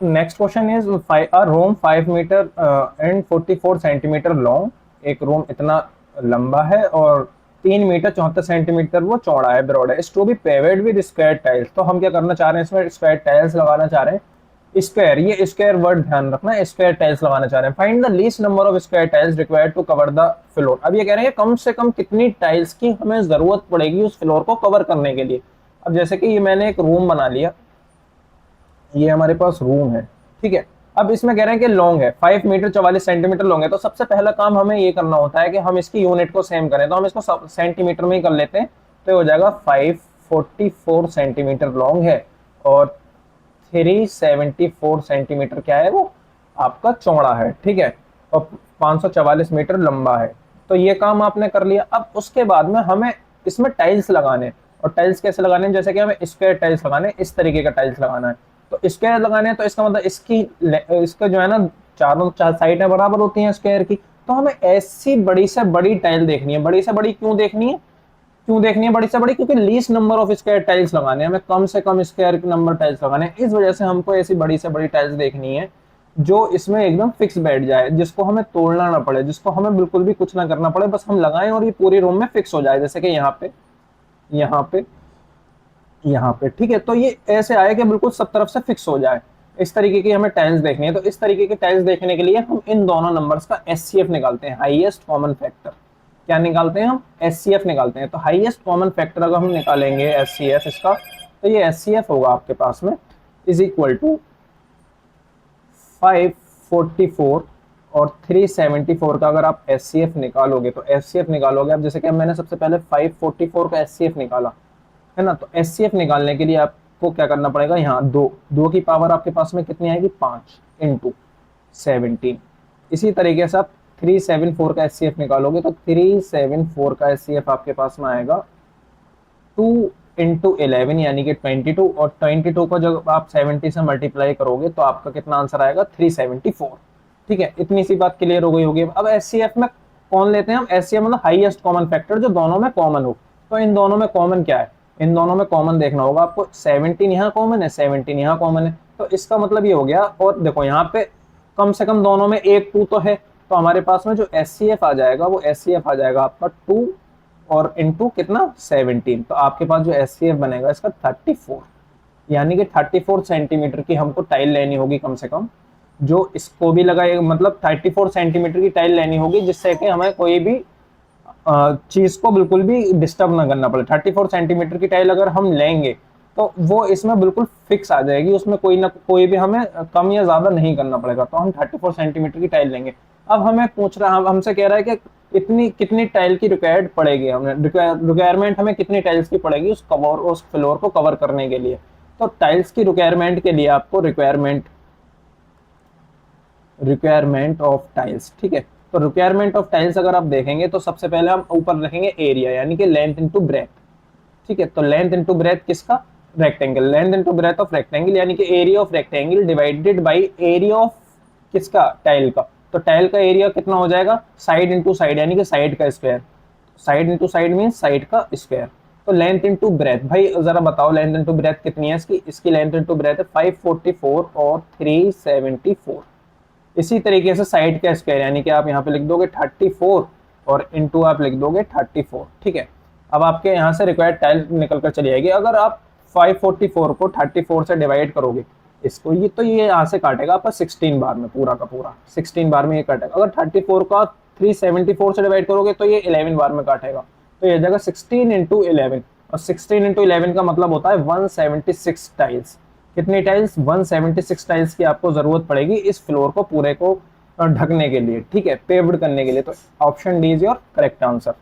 Next question is a room 5 metre and 44 centimetre long. एक room इतना लंबा है और 3 मीटर 74 सेंटीमीटर वो चौड़ा है, ब्रॉड है। Is to be paved with square tiles. तो हम क्या करना चाह रहे हैं, इसमें स्क्वायर टाइल्स लगाना चाह रहे हैं। स्क्वायर, ये स्क्वायर वर्ड ध्यान रखना, स्क्वायर टाइल्स लगाना चाह रहे हैं। Find the least number of square tiles required to cover the floor. अब ये कह रहे हैं कम से कम कितनी टाइल्स की हमें जरूरत पड़ेगी उस फ्लोर को कवर करने के लिए। अब जैसे कि ये मैंने एक रूम बना लिया, ये हमारे पास रूम है, ठीक है। अब इसमें कह रहे हैं कि लॉन्ग है 5 मीटर 44 सेंटीमीटर लॉन्ग है। तो सबसे पहला काम हमें ये करना होता है कि हम इसकी यूनिट को सेम करें। तो हम इसको सेंटीमीटर में ही कर लेते हैं। तो ये हो जाएगा 544 सेंटीमीटर लॉन्ग है और 374 सेंटीमीटर क्या है, वो आपका चौड़ा है, ठीक है। और 544 मीटर लंबा है। तो ये काम आपने कर लिया। अब उसके बाद में हमें इसमें टाइल्स लगाने, और टाइल्स कैसे लगाने हैं, जैसे कि हमें स्क्वायर टाइल्स लगाने, इस तरीके का टाइल्स लगाना है। तो स्क्वायर लगाने हैं तो इसका मतलब इसका जो है ना, चारों चार साइडें बराबर होती हैं स्क्वायर की। तो हमें ऐसी बड़ी से बड़ी टाइल देखनी है। बड़ी से बड़ी क्यों देखनी है, क्यों देखनी है बड़ी से बड़ी, क्योंकि least number of square tiles लगाने हैं, हमें कम से कम स्क्वायर नंबर टाइल्स लगाने हैं। इस वजह से हमको ऐसी बड़ी से बड़ी टाइल्स देखनी है जो इसमें एकदम फिक्स बैठ जाए, जिसको हमें तोड़ना ना पड़े, जिसको हमें बिल्कुल भी कुछ ना करना पड़े, बस हम लगाएं और ये पूरी रूम में फिक्स हो जाए। जैसे कि यहाँ पे, यहाँ पे, यहाँ पे, ठीक है। तो ये ऐसे आए कि बिल्कुल सब तरफ से फिक्स हो जाए। इस तरीके की हमें टाइल्स देखनी है। तो इस तरीके की टाइल्स देखने के लिए हम इन दोनों नंबर्स का एचसीएफ निकालते हैं, हाईएस्ट कॉमन फैक्टर। क्या निकालते हैं हम, एचसीएफ निकालते हैं। तो हाईएस्ट कॉमन फैक्टर अगर हम निकालेंगे एचसीएफ इसका, तो ये एचसीएफ होगा आपके पास में इज इक्वल टू 544 और 374 का अगर आप एचसीएफ निकालोगे, तो एचसीएफ निकालोगे अब, जैसे कि मैंने सबसे पहले 544 का एचसीएफ निकाला है ना। तो एचसीएफ निकालने के लिए आपको क्या करना पड़ेगा, यहाँ दो दो की पावर आपके पास में कितनी आएगी, 5 इंटू 17। इसी तरीके से आप 374 का एचसीएफ निकालोगे, तो 374 का एचसीएफ आपके पास में आएगा 2 इंटू 11 यानी कि 22। और 22 को जब आप 70 से मल्टीप्लाई करोगे तो आपका कितना आंसर आएगा, 374। ठीक है, इतनी सी बात क्लियर हो गई होगी। अब एचसीएफ में कौन लेते हैं हम, एचसीएफ मतलब हाईएस्ट कॉमन फैक्टर, जो दोनों में कॉमन हो। तो इन दोनों में कॉमन क्या है, इन दोनों में कॉमन देखना होगा आपको। 17 यहाँ कॉमन है, 17 यहाँ कॉमन है। तो इसका मतलब ये हो गया। और देखो यहाँ पे कम से कम दोनों में एक 2 तो है। तो हमारे पास में जो एचसीएफ आ जाएगा, वो एचसीएफ आ जाएगा आपका 2 और इंटू कितना, 17। तो आपके पास जो एचसीएफ बनेगा इसका 34, यानी कि 34 सेंटीमीटर की हमको टाइल लेनी होगी कम से कम, जो इसको भी लगाए, मतलब 34 सेंटीमीटर की टाइल लेनी होगी, जिससे कि हमें कोई भी चीज को बिल्कुल भी डिस्टर्ब ना करना पड़े। 34 सेंटीमीटर की टाइल अगर हम लेंगे तो वो इसमें बिल्कुल फिक्स आ जाएगी, उसमें कोई ना कोई भी हमें कम या ज्यादा नहीं करना पड़ेगा। तो हम 34 सेंटीमीटर की टाइल लेंगे। अब हमें पूछ रहा है, हमसे कह रहा है कि इतनी कितनी टाइल की रिक्वायर्ड पड़ेगी, हमें रिक्वायरमेंट हमें कितनी टाइल्स की पड़ेगी उस फ्लोर को कवर करने के लिए। तो टाइल्स की रिक्वायरमेंट के लिए आपको रिक्वायरमेंट ऑफ टाइल्स, ठीक है। तो रिक्वायरमेंट ऑफ टाइल्स अगर आप देखेंगे तो सबसे पहले हम ऊपर रखेंगे एरिया, यानी कि लेंथ इनटू ब्रेथ, ठीक है। तो लेंथ इनटू ब्रेथ किसका, rectangle, length into breadth of rectangle, यानी कि area of rectangle divided by area of किसका, टाइल का। तो टाइल का एरिया कितना हो जाएगा, साइड इनटू साइड, यानी कि साइड का square. Side into side means side का स्क्वायर। तो लेंथ इनटू ब्रेथ, भाई जरा बताओ लेंथ इनटू ब्रेथ कितनी है इसकी। इसकी लेंथ इनटू ब्रेथ है 544 और 374। इसी तरीके से साइड का स्क्वायर, यानी कि आप यहाँ पे लिख दोगे 34 और इंटू आप लिख दोगे 34, ठीक है। अब आपके यहाँ से रिक्वायर्ड टाइल निकल कर चली जाएगी। अगर आप 544 को 34 से डिवाइड करोगे इसको, ये तो ये यहाँ से काटेगा आपका 16 बार में, पूरा का पूरा 16 बार में ये काटेगा। अगर 34 का 374 से डिवाइड करोगे तो ये 11 बार में काटेगा। तो ये जगह 16 इंटू 11, और 16 इंटू 11 का मतलब होता है 176 टाइल्स। कितनी टाइल्स, 176 टाइल्स की आपको जरूरत पड़ेगी इस फ्लोर को पूरे को ढकने के लिए, ठीक है, पेव्ड करने के लिए। तो option D is your correct answer.